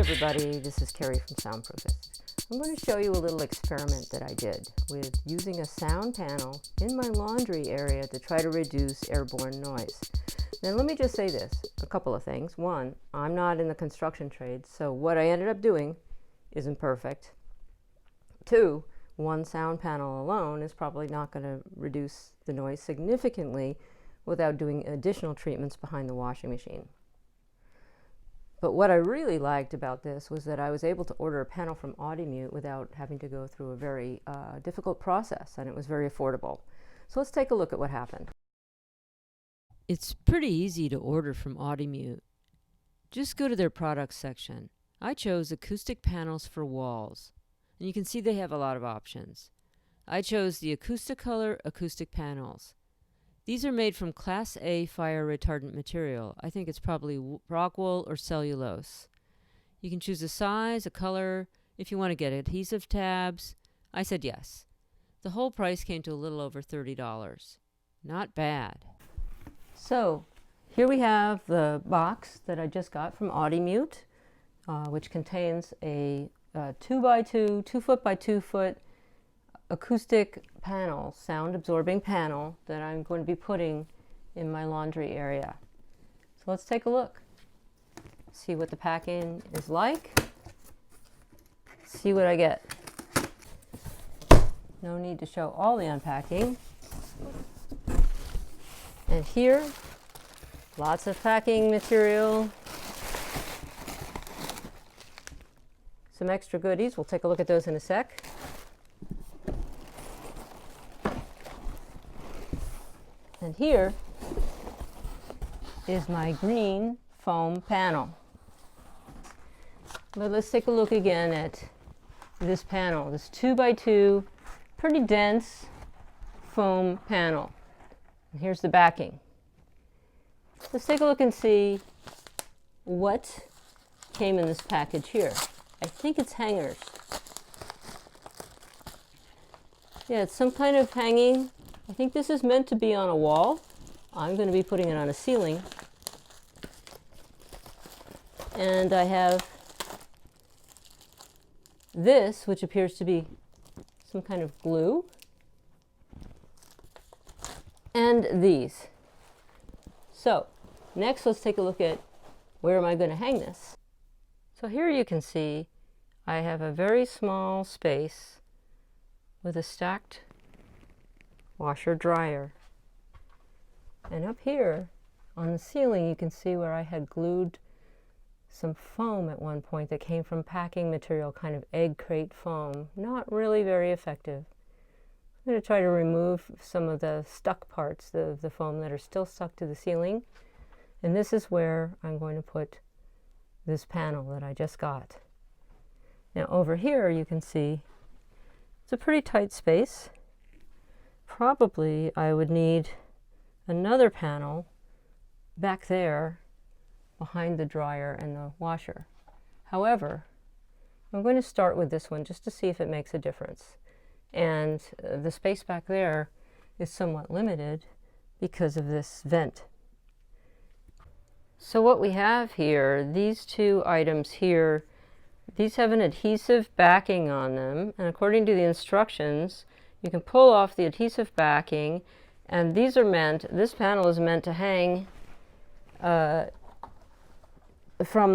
everybody, this is Carrie from Soundproofist. I'm going to show you a little experiment that I did with using a sound panel in my laundry area to try to reduce airborne noise. Now let me just say this, a couple of things. One, I'm not in the construction trade, so what I ended up doing isn't perfect. Two, one sound panel alone is probably not going to reduce the noise significantly without doing additional treatments behind the washing machine. But what I really liked about this was that I was able to order a panel from Audimute without having to go through a very difficult process, and it was very affordable. So let's take a look at what happened. It's pretty easy to order from Audimute. Just go to their products section. I chose acoustic panels for walls, and you can see they have a lot of options. I chose the Acousticolor acoustic panels. These are made from Class A fire retardant material. I think it's probably rock wool or cellulose. You can choose a size, a color, if you want to get adhesive tabs. I said yes. The whole price came to a little over $30. Not bad. So here we have the box that I just got from Audimute, which contains a 2 foot by 2 foot acoustic panel, sound absorbing panel that I'm going to be putting in my laundry area. So let's take a look, see what the packing is like, see what I get. No need to show all the unpacking. And here, lots of packing material, some extra goodies. We'll take a look at those in a sec. And here is my green foam panel. But let's take a look again at this panel, this 2 by 2, pretty dense foam panel. And here's the backing. Let's take a look and see what came in this package here. I think it's hangers. Yeah, it's some kind of hanging. I think this is meant to be on a wall. I'm going to be putting it on a ceiling. And I have this, which appears to be some kind of glue. And these. So, next let's take a look at where am I going to hang this. So here you can see I have a very small space with a stacked washer dryer. And up here on the ceiling you can see where I had glued some foam at one point that came from packing material, kind of egg crate foam. Not really very effective. I'm going to try to remove some of the stuck parts of the foam that are still stuck to the ceiling. And this is where I'm going to put this panel that I just got. Now over here you can see it's a pretty tight space. Probably I would need another panel back there behind the dryer and the washer. However, I'm going to start with this one just to see if it makes a difference. And the space back there is somewhat limited because of this vent. So what we have here, these two items here, these have an adhesive backing on them, and according to the instructions you can pull off the adhesive backing, and these are meant, this panel is meant to hang from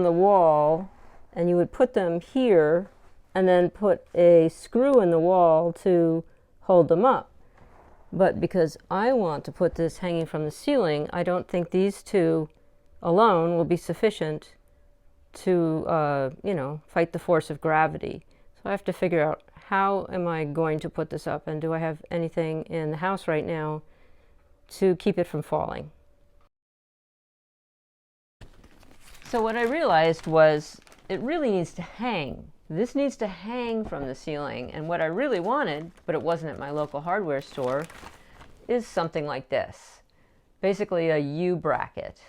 the wall, and you would put them here and then put a screw in the wall to hold them up. But because I want to put this hanging from the ceiling, I don't think these two alone will be sufficient to, you know, fight the force of gravity. So I have to figure out how am I going to put this up, and do I have anything in the house right now to keep it from falling. So what I realized was it really needs to hang. This needs to hang from the ceiling, and what I really wanted, but it wasn't at my local hardware store, is something like this. Basically a U-bracket.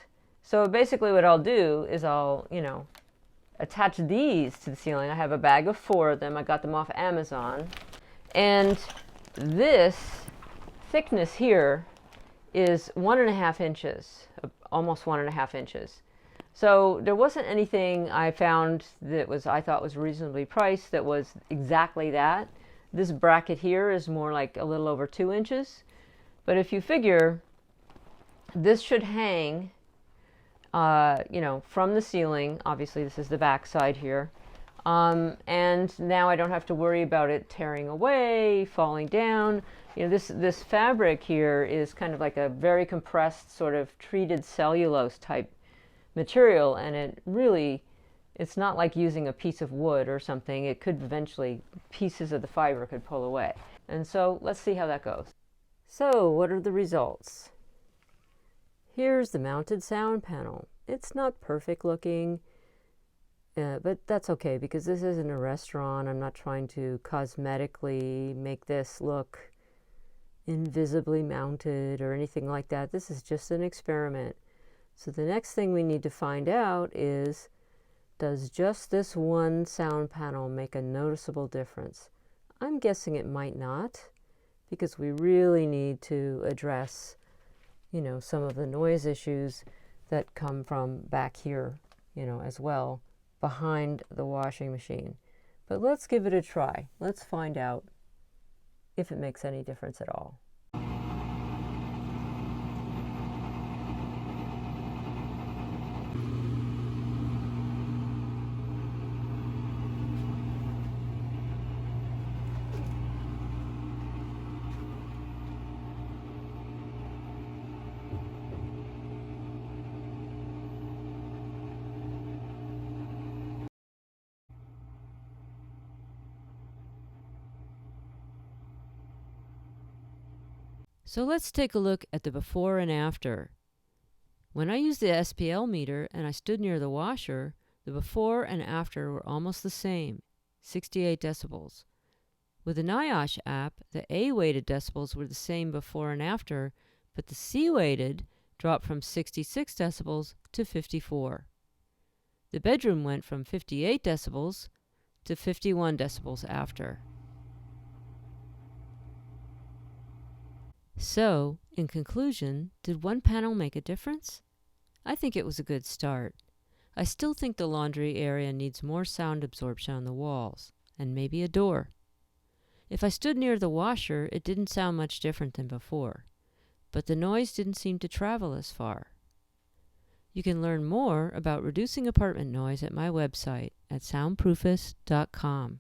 So basically what I'll do is I'll, you know, attach these to the ceiling. I have a bag of 4 of them. I got them off Amazon. And this thickness here is 1.5 inches, almost 1.5 inches. So there wasn't anything I found that I thought was reasonably priced that was exactly that. This bracket here is more like a little over 2 inches. But if you figure this should hang, from the ceiling. Obviously, this is the back side here. And now I don't have to worry about it tearing away, falling down. This fabric here is kind of like a very compressed sort of treated cellulose type material, and it's not like using a piece of wood or something. It could eventually, pieces of the fiber could pull away. And so let's see how that goes. So what are the results? Here's the mounted sound panel. It's not perfect looking, but that's okay because this isn't a restaurant. I'm not trying to cosmetically make this look invisibly mounted or anything like that. This is just an experiment. So the next thing we need to find out is, does just this one sound panel make a noticeable difference? I'm guessing it might not, because we really need to address some of the noise issues that come from back here, as well, behind the washing machine. But let's give it a try. Let's find out if it makes any difference at all. So let's take a look at the before and after. When I used the SPL meter and I stood near the washer, the before and after were almost the same, 68 decibels. With the NIOSH app, the A-weighted decibels were the same before and after, but the C-weighted dropped from 66 decibels to 54. The bedroom went from 58 decibels to 51 decibels after. So, in conclusion, did one panel make a difference? I think it was a good start. I still think the laundry area needs more sound absorption on the walls, and maybe a door. If I stood near the washer, it didn't sound much different than before, but the noise didn't seem to travel as far. You can learn more about reducing apartment noise at my website at soundproofist.com.